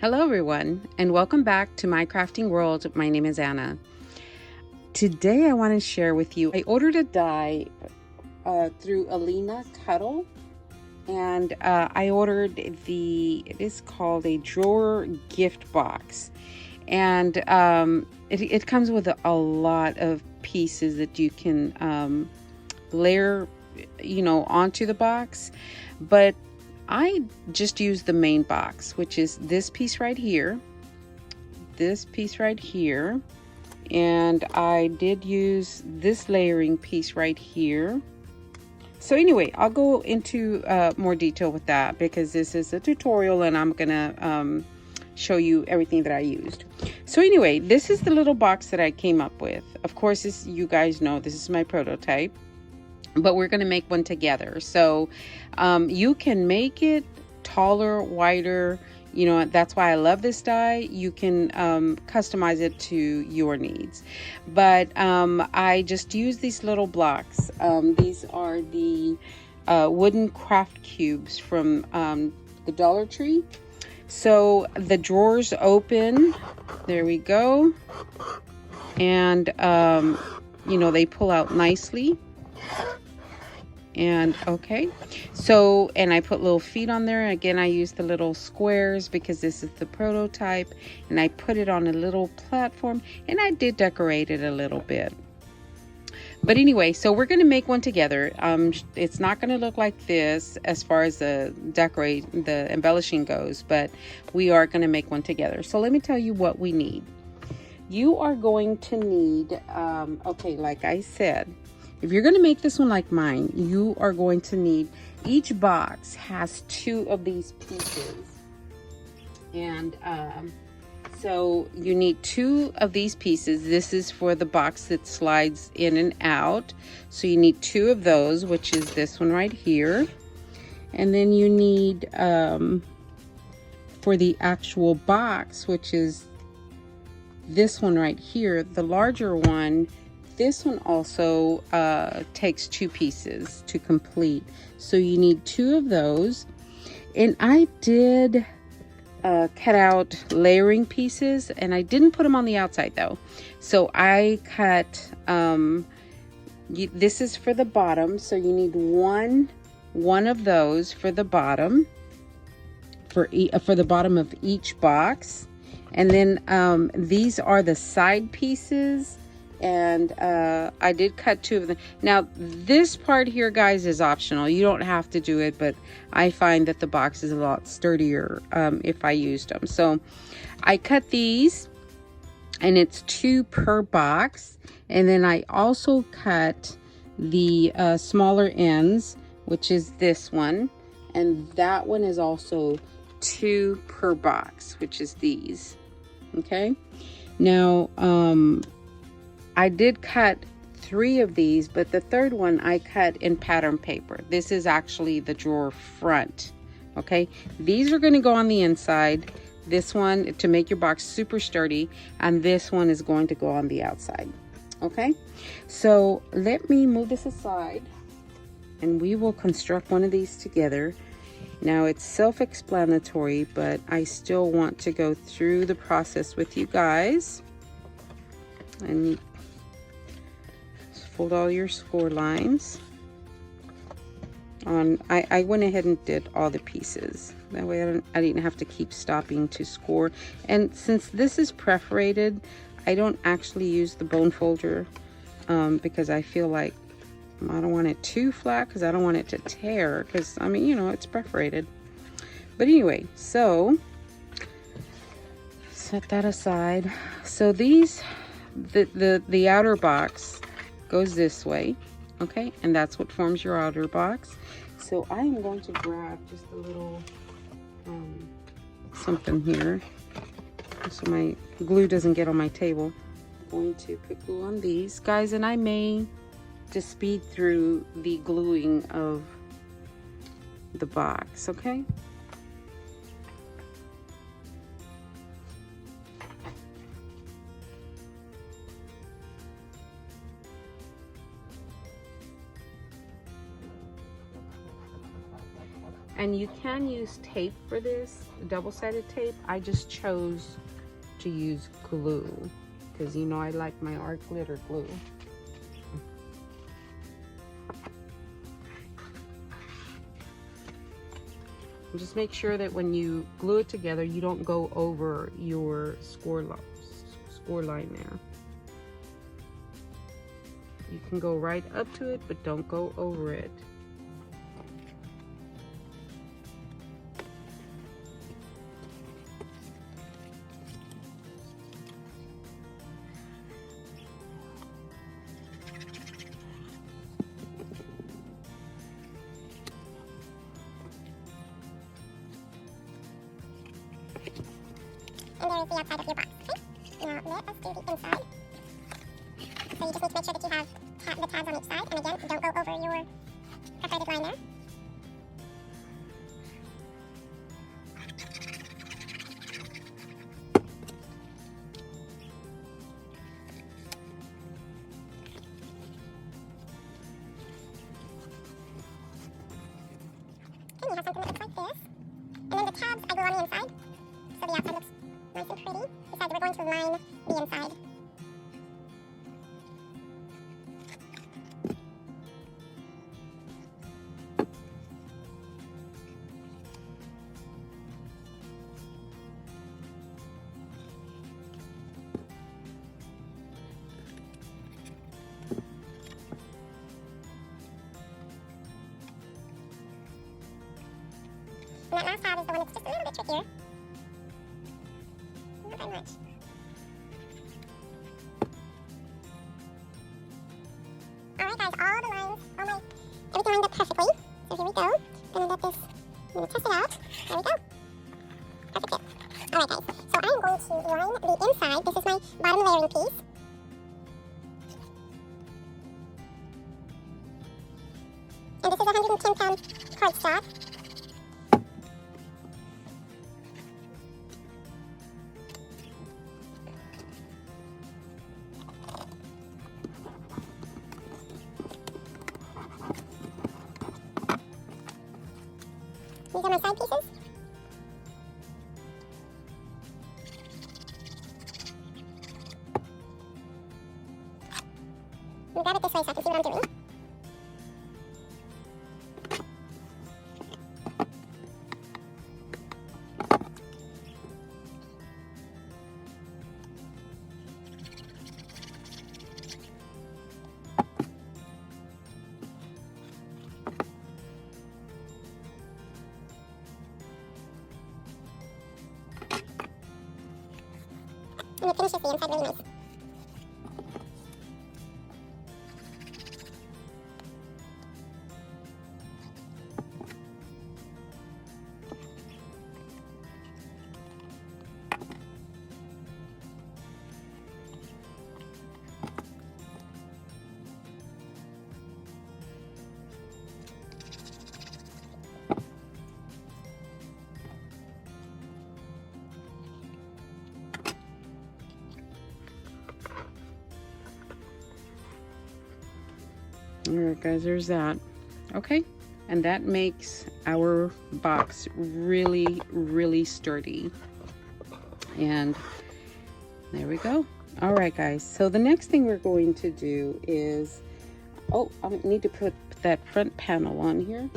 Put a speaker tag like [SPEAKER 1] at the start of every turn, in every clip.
[SPEAKER 1] Hello everyone, and welcome back to my crafting world. My name is Anna. Today I want to share with you, I ordered a die through Alina Cutle, and I ordered it is called a drawer gift box. And it comes with a lot of pieces that you can layer, onto the box. But I just use the main box, which is this piece right here, and I did use this layering piece right here. So anyway, I'll go into more detail with that because this is a tutorial and I'm gonna show you everything that I used. So anyway, this is the little box that I came up with. Of course, you guys know this is my prototype, but we're going to make one together. So you can make it taller, wider, that's why I love this die. You can customize it to your needs, but I just use these little blocks. These are the wooden craft cubes from the Dollar Tree. So the drawers open, there we go, and they pull out nicely. And okay, so, and I put little feet on there. Again, I use the little squares because this is the prototype, and I put it on a little platform, and I did decorate it a little bit. But anyway, so we're going to make one together. It's not going to look like this as far as the embellishing goes, but we are going to make one together. So let me tell you what we need. You are going to need, okay, like I said, if you're going to make this one like mine, you are going to need, each box has 2 of these pieces. And so you need 2 of these pieces. This is for the box that slides in and out. So you need 2 of those, which is this one right here. And then you need, for the actual box, which is this one right here, the larger one, this one also takes 2 pieces to complete. So you need 2 of those. And I did cut out layering pieces, and I didn't put them on the outside though. So I cut, this is for the bottom. So you need one of those for the bottom, for the bottom of each box. And then these are the side pieces. And I did cut 2 of them. Now this part here, guys, is optional. You don't have to do it, but I find that the box is a lot sturdier if I used them. So I cut these, and it's 2 per box. And then I also cut the smaller ends, which is this one, and that one is also 2 per box, which is these. Okay, now I did cut 3 of these, but the third one I cut in pattern paper. This is actually the drawer front. Okay, these are going to go on the inside. This one to make your box super sturdy, and this one is going to go on the outside. Okay, so let me move this aside, and we will construct one of these together. Now it's self-explanatory, but I still want to go through the process with you guys. And fold all your score lines on. I went ahead and did all the pieces. That way I didn't have to keep stopping to score. And since this is perforated, I don't actually use the bone folder because I feel like I don't want it too flat, because I don't want it to tear, because I mean, it's perforated. But anyway, so set that aside. So these, the outer box goes this way, okay, and that's what forms your outer box. So I am going to grab just a little something here so my glue doesn't get on my table. I'm going to put glue on these guys, and I may just speed through the gluing of the box, okay? And you can use tape for this, double-sided tape. I just chose to use glue because, you know, I like my art glitter glue. Just make sure that when you glue it together, you don't go over your score line there. You can go right up to it, but don't go over it.
[SPEAKER 2] And there is the outside of your box, okay? Now let us do the inside. So you just need to make sure that you have the tabs on each side, and again, don't go over your perforated line there. And you have something that looks like this. And then the tabs I glue on the inside, so the outside looks nice and pretty. Besides, we're going to line the inside. And that last tab is the one that's just a little bit trickier. Not very much. Alright guys, all the lines, everything lined up perfectly. So here we go. Gonna let this, test it out. There we go. Perfect fit. Alright guys, so I'm going to line the inside. This is my bottom layering piece. And this is 110-pound cardstock. These are my side pieces. I'm gonna grab it this way so I can see what I'm doing. And it finishes the inside really nice.
[SPEAKER 1] Alright guys, there's that. Okay, and that makes our box really, really sturdy. And there we go. Alright guys, so the next thing we're going to do is, oh, I need to put that front panel on here.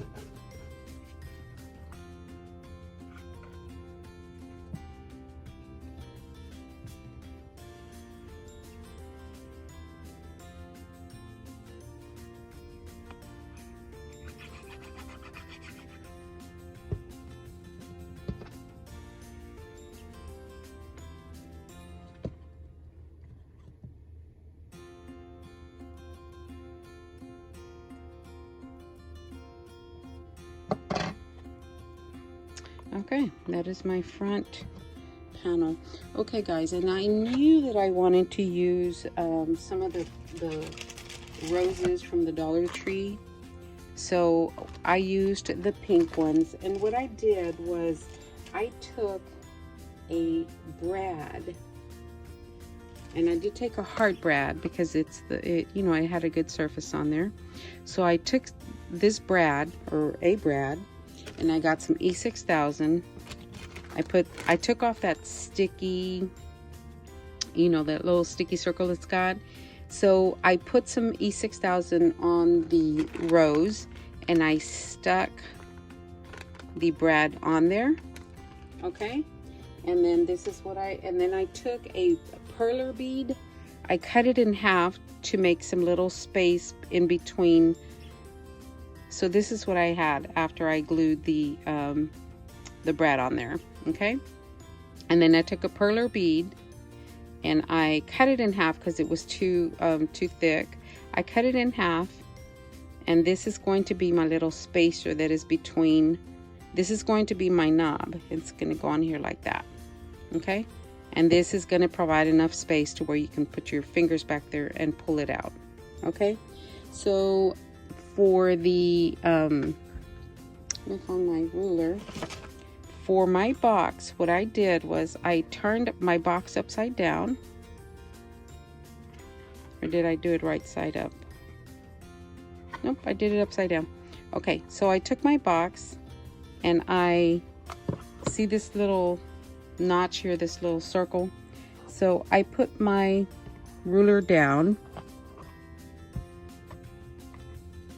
[SPEAKER 1] Okay, that is my front panel. Okay guys, and I knew that I wanted to use some of the roses from the Dollar Tree, so I used the pink ones. And what I did was I took a brad, and I did take a hard brad because you know, I had a good surface on there. So I took this brad, or a brad, and I got some E6000. I took off that sticky, you know, that little sticky circle it's got. So I put some E6000 on the rose, and I stuck the brad on there. Okay, and then this is what and then I took a perler bead. I cut it in half to make some little space in between. So this is what I had after I glued the brad on there. Okay, and then I took a perler bead and I cut it in half because it was too thick. I cut it in half, and this is going to be my little spacer that is between. This is going to be my knob. It's going to go on here like that. Okay, and this is going to provide enough space to where you can put your fingers back there and pull it out. Okay, so for the let me find my ruler. For my box, what I did was I turned my box upside down. Or did I do it right side up? Nope, I did it upside down. Okay, so I took my box, and I see this little notch here, this little circle. So I put my ruler down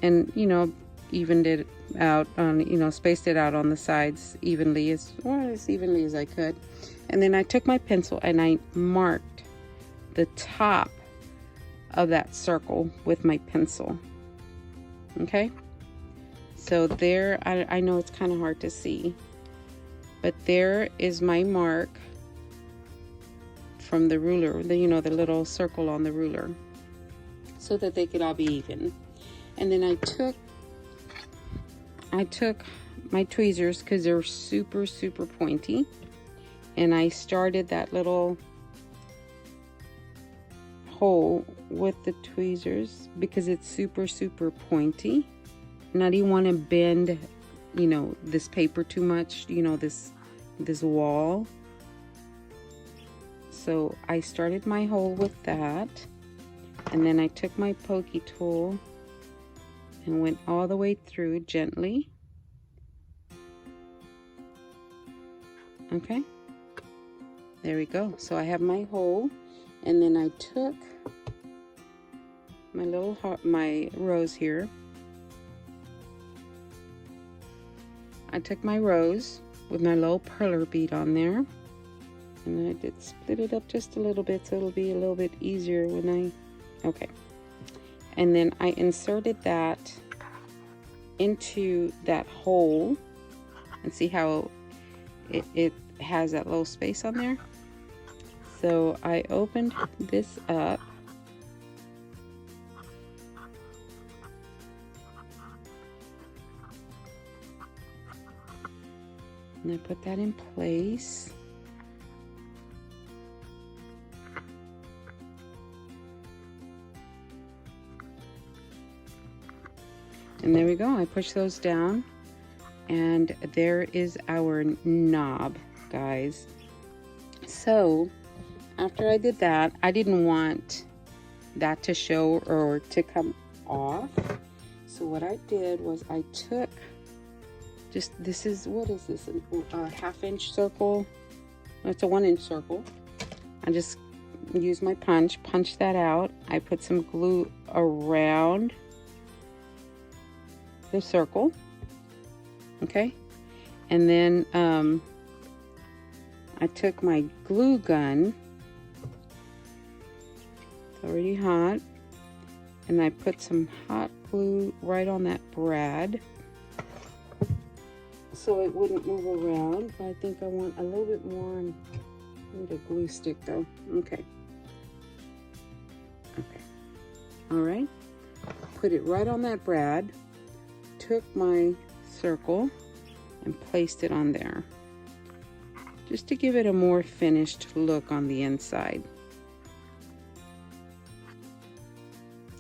[SPEAKER 1] and, you know, evened it out on, you know, spaced it out on the sides evenly, as evenly as I could. And then I took my pencil and I marked the top of that circle with my pencil. Okay, so there, I know it's kind of hard to see, but there is my mark from the ruler, you know, the little circle on the ruler, so that they could all be even. And then I took my tweezers, because they're super pointy, and I started that little hole with the tweezers because it's super pointy, and I didn't want to bend, you know, this paper too much, you know, this wall. So I started my hole with that, and then I took my pokey tool and went all the way through gently. Okay, there we go. So I have my hole, and then I took my little my rose here. I took my rose with my little perler bead on there, and I did split it up just a little bit so it'll be a little bit easier when okay. And then I inserted that into that hole, and see how it has that little space on there. So I opened this up, and I put that in place. And there we go. I push those down, and there is our knob, guys. So after I did that, I didn't want that to show or to come off. So what I did was I took just, this is, what is this, a half-inch circle? It's a 1-inch circle. I just used my punch that out. I put some glue around the circle. Okay, and then I took my glue gun, it's already hot, and I put some hot glue right on that brad so it wouldn't move around. But I think I want a little bit more. I need a glue stick though. Okay, all right, put it right on that brad, took my circle and placed it on there just to give it a more finished look on the inside.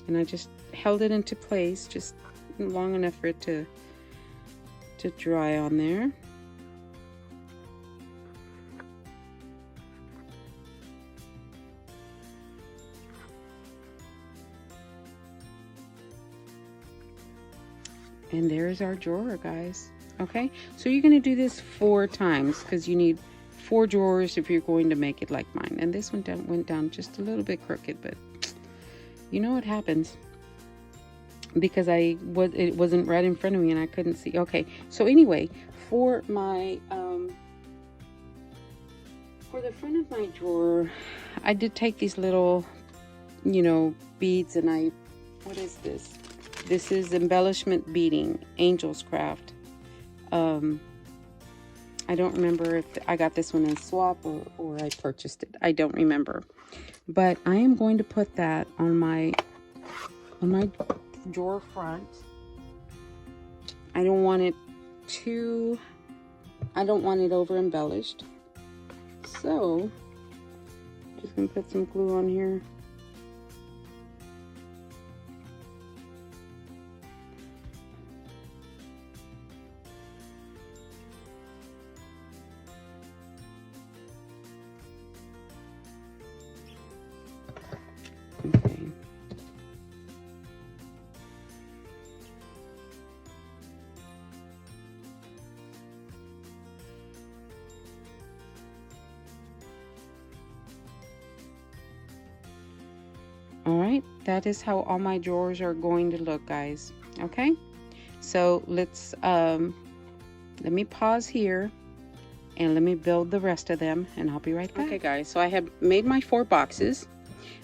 [SPEAKER 1] And I just held it into place just long enough for it to dry on there. And there's our drawer, guys. Okay, so you're going to do this 4 times because you need 4 drawers if you're going to make it like mine. And this one went down just a little bit crooked, but you know what happens, because it wasn't right in front of me and I couldn't see. Okay, so anyway, for my for the front of my drawer, I did take these little, you know, beads, and what is this? This is embellishment beading, Angel's Craft. I don't remember if I got this one in swap or I purchased it. I don't remember. But I am going to put that on my drawer front. I don't want it over embellished. So just gonna put some glue on here. Okay. All right, that is how all my drawers are going to look, guys. Okay, so let's let me pause here and let me build the rest of them, and I'll be right back. Okay guys, so I have made my 4 boxes,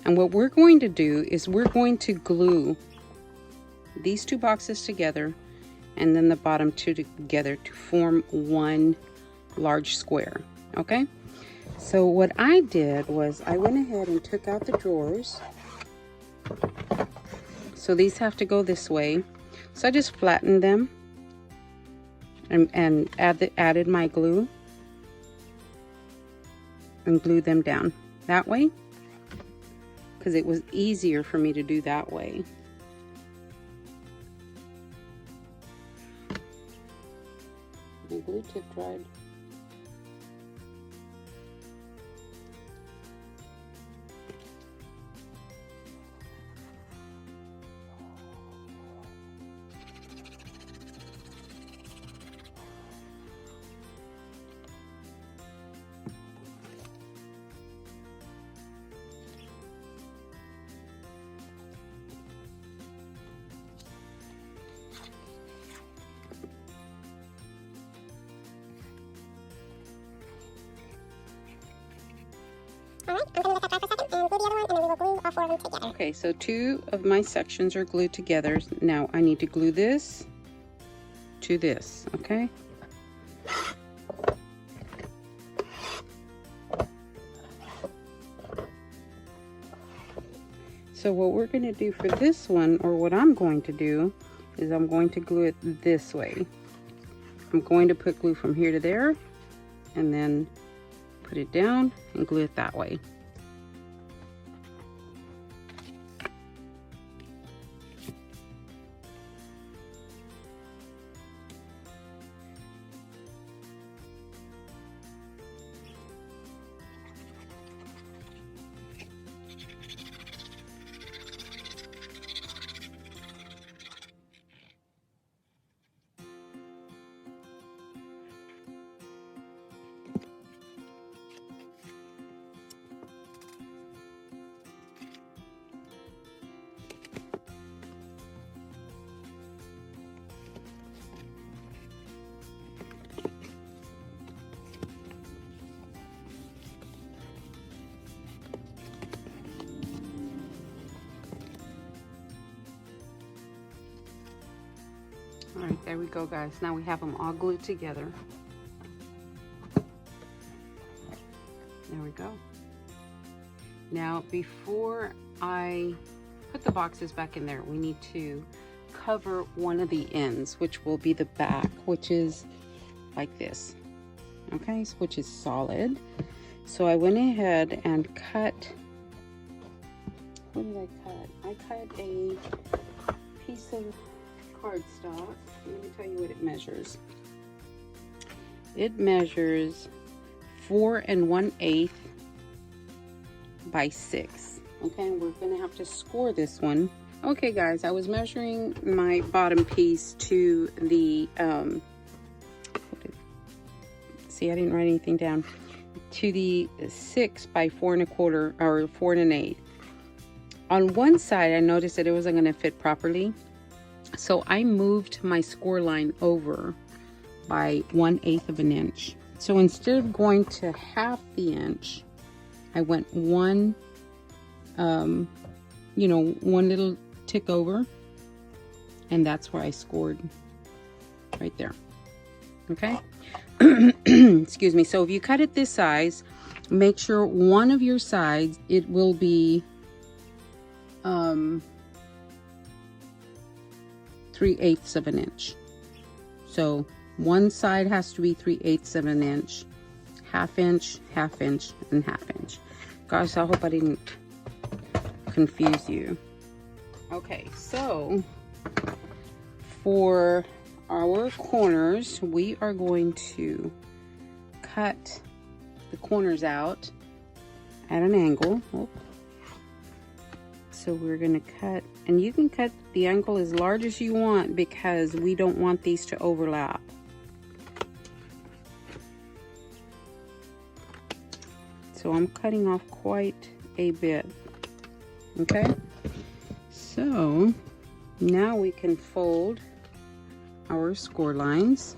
[SPEAKER 1] and what we're going to do is we're going to glue these 2 boxes together and then the bottom 2 together to form one large square. Okay, so what I did was I went ahead and took out the drawers. So these have to go this way, so I just flattened them and added my glue and glued them down that way, because it was easier for me to do that way. My glue tip dried.
[SPEAKER 2] Alright, I'm going to let that dry for a second and glue the other one, and then we will glue all 4 of them together.
[SPEAKER 1] Okay, so 2 of my sections are glued together. Now I need to glue this to this, okay? So what we're going to do for this one, or what I'm going to do, is I'm going to glue it this way. I'm going to put glue from here to there, and then put it down and glue it that way. All right, there we go, guys. Now we have them all glued together. There we go. Now, before I put the boxes back in there, we need to cover one of the ends, which will be the back, which is like this. Okay, which is solid. So I went ahead and cut, what did I cut? I cut a piece of cardstock. Let me tell you what it measures. It measures 4 1/8 by 6. Okay, we're gonna have to score this one. Okay guys, I was measuring my bottom piece to the see, I didn't write anything down, to the 6 by 4 1/4 or 4 1/8. On one side, I noticed that it wasn't going to fit properly. So I moved my score line over by 1/8 of an inch. So instead of going to 1/2 the inch, I went one little tick over, and that's where I scored right there. Okay. Excuse me. So if you cut it this size, make sure one of your sides, it will be 3/8 of an inch. So one side has to be 3/8 of an inch, 1/2 inch, 1/2 inch, and 1/2 inch. Gosh, I hope I didn't confuse you. Okay, so for our corners, we are going to cut the corners out at an angle. Oh. So we're going to cut, and you can cut the angle as large as you want because we don't want these to overlap. So I'm cutting off quite a bit. Okay, so now we can fold our score lines.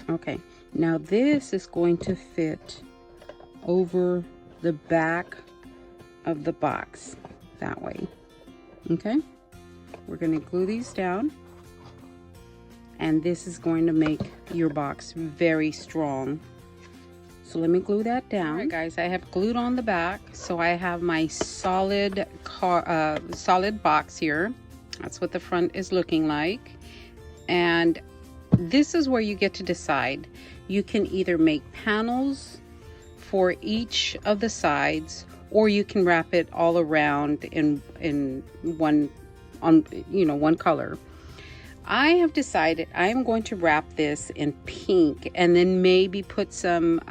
[SPEAKER 1] Okay, now this is going to fit over the back of the box that way. Okay, we're going to glue these down, and this is going to make your box very strong. So let me glue that down. All right, guys, I have glued on the back, so I have my solid box here. That's what the front is looking like. And this is where you get to decide. You can either make panels for each of the sides, or you can wrap it all around in one color. I have decided I am going to wrap this in pink and then maybe put some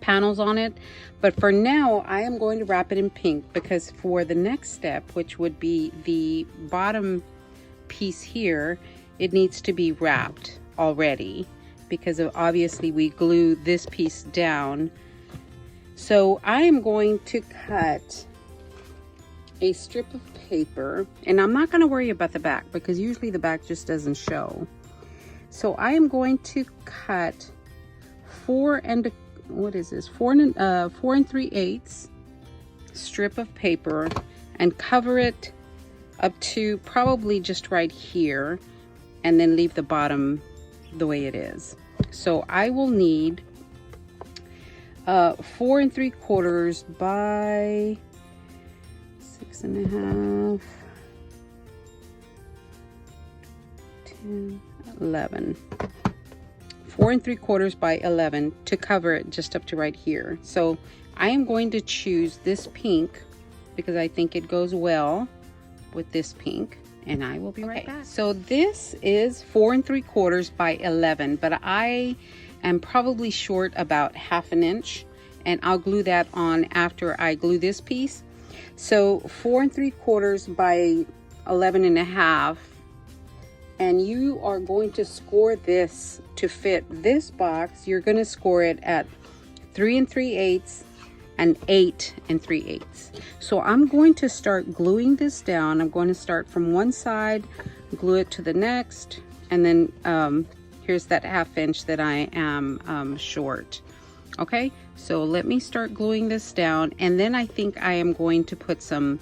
[SPEAKER 1] panels on it. But for now, I am going to wrap it in pink because for the next step, which would be the bottom piece here, it needs to be wrapped already because obviously we glue this piece down. So I am going to cut a strip of paper, and I'm not going to worry about the back because usually the back just doesn't show. So I am going to cut 4 3/8 strip of paper and cover it up to probably just right here, and then leave the bottom the way it is. So I will need 4 3/4 by 6 1/2, 10, 11. 4 3/4 by 11 to cover it just up to right here. So I am going to choose this pink because I think it goes well with this pink, and I will be right back. So this is 4 3/4 by 11, but I am probably short about 1/2 an inch, and I'll glue that on after I glue this piece. So 4 3/4 by 11 1/2, and you are going to score this to fit this box. You're going to score it at 3 3/8 and 8 3/8. So I'm going to start gluing this down. I'm going to start from one side, glue it to the next, and then here's that 1/2 inch that I am short. Okay, so let me start gluing this down, and then I think I am going to put some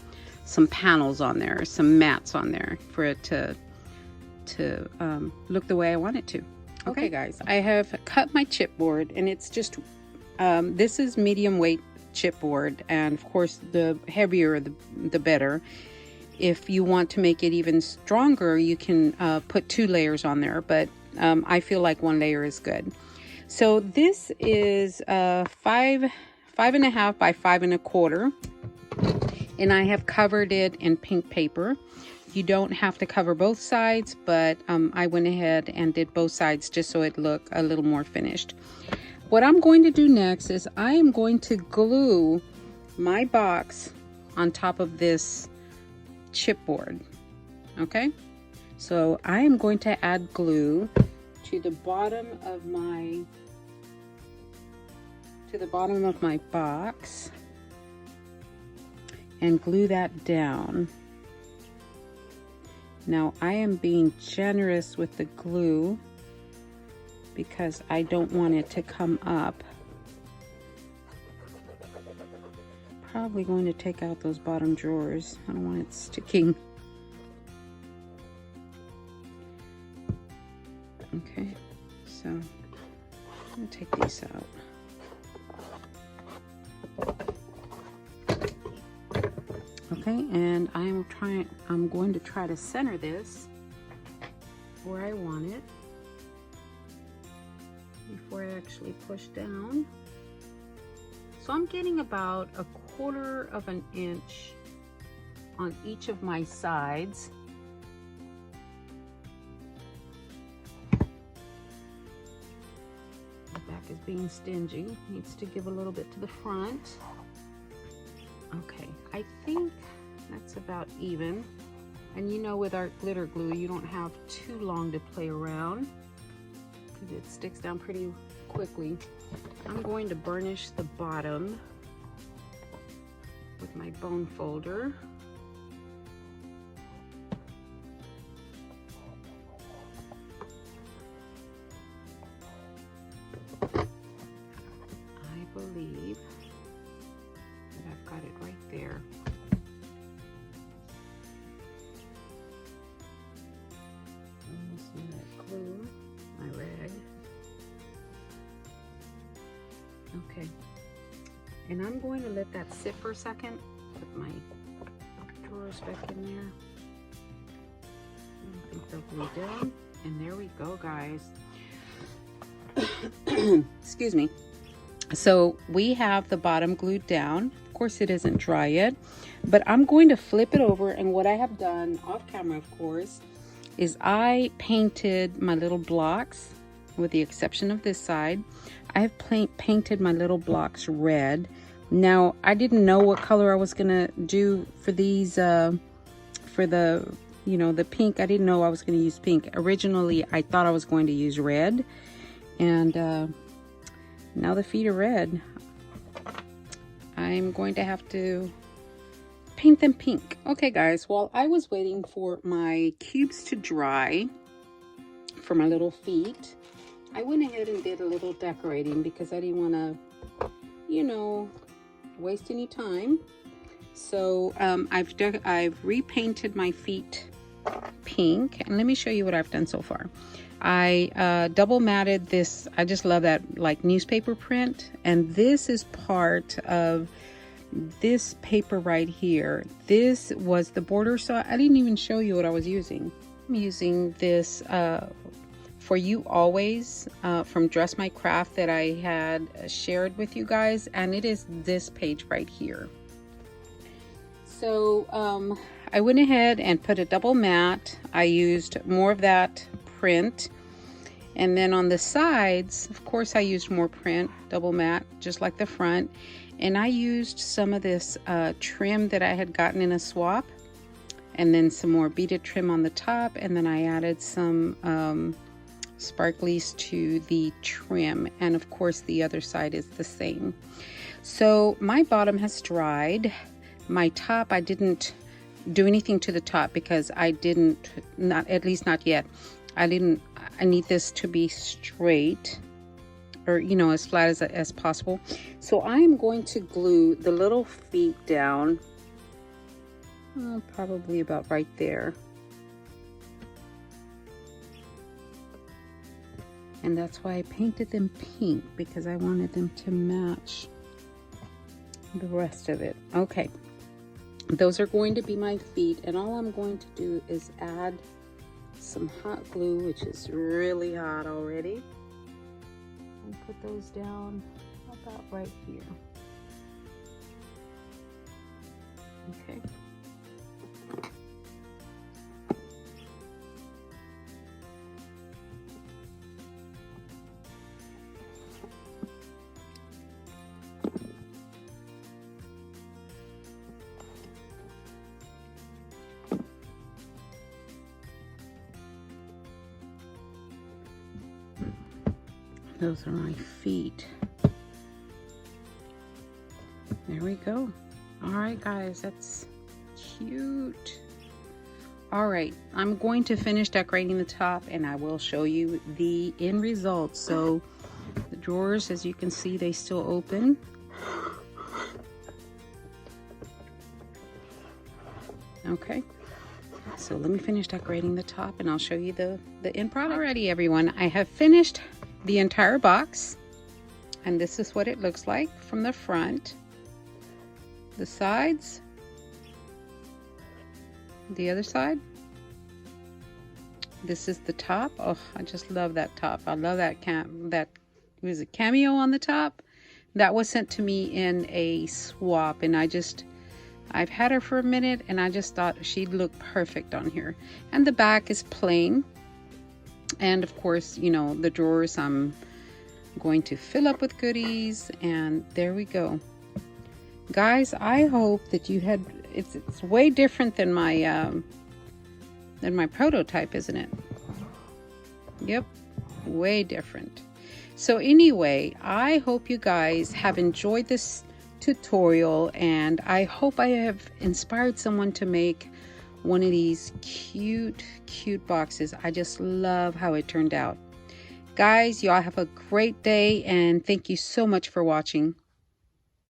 [SPEAKER 1] panels on there, some mats on there for it to look the way I want it to. Okay guys, I have cut my chipboard, and it's just this is medium weight chipboard, and of course the heavier the better. If you want to make it even stronger, you can put 2 layers on there, but I feel like 1 layer is good. So this is 5 1/2 by 5 1/4, and I have covered it in pink paper. You don't have to cover both sides, but I went ahead and did both sides just so it looked a little more finished. What I'm going to do next is I am going to glue my box on top of this chipboard. Okay, so I am going to add glue to the bottom of my box and glue that down. Now I am being generous with the glue because I don't want it to come up. Probably going to take out those bottom drawers. I don't want it sticking. Okay, so I'm gonna take these out. Okay, and I'm going to try to center this where I want it before I actually push down. So I'm getting about 1/4 of an inch on each of my sides. The back is being stingy, needs to give a little bit to the front. Okay, I think that's about even. And you know, with our glitter glue, you don't have too long to play around because it sticks down pretty quickly. I'm going to burnish the bottom with my bone folder. I believe that I've got it right there. Glue my rag. Okay, and I'm going to let that sit for a second. Put my drawers back in there. I think they'll glue down, and there we go, guys. Excuse me. So we have the bottom glued down. Of course, it isn't dry yet, but I'm going to flip it over, and what I have done off camera, of course, is I painted my little blocks, with the exception of this side. I have painted my little blocks red. Now, I didn't know what color I was gonna do for these, for the, you know, the pink. I didn't know I was gonna use pink. Originally, I thought I was going to use red, and now the feet are red. I'm going to have to paint them pink. Okay, guys, while I was waiting for my cubes to dry for my little feet, I went ahead and did a little decorating because I didn't want to, you know, waste any time. So I've repainted my feet pink, and let me show you what I've done so far. I double matted this. I just love that like newspaper print, and this is part of this paper right here. This was the border, so I didn't even show you what I was using. I'm using this For You Always from Dress My Craft that I had shared with you guys, and it is this page right here. So I went ahead and put a double mat. I used more of that print, and then on the sides, of course, I used more print, double mat, just like the front. And I used some of this trim that I had gotten in a swap, and then some more beaded trim on the top, and then I added some sparklies to the trim, and of course the other side is the same. So my bottom has dried. My top, I didn't do anything to the top because I didn't, not at least not yet. I need this to be straight, or you know, as flat as possible. So I am going to glue the little feet down, probably about right there. And that's why I painted them pink, because I wanted them to match the rest of it. Okay, those are going to be my feet, and all I'm going to do is add some hot glue, which is really hot already, and put those down about right here. Okay. Those are my feet. There we go. All right, guys, that's cute. All right, I'm going to finish decorating the top and I will show you the end result. So the drawers, as you can see, they still open. Okay, so let me finish decorating the top and I'll show you the end product. Alrighty, everyone, I have finished the entire box and this is what it looks like from the front, the sides, the other side. This is the top. Oh, I just love that top. I love that was a cameo on the top. That was sent to me in a swap and I've had her for a minute and I just thought she'd look perfect on here. And the back is plain. And of course, you know, the drawers I'm going to fill up with goodies, and there we go. Guys, I hope that you had, it's way different than my prototype, isn't it? Yep, way different. So anyway, I hope you guys have enjoyed this tutorial, and I hope I have inspired someone to make one of these cute boxes. I just love how it turned out. Guys, y'all have a great day and thank you so much for watching.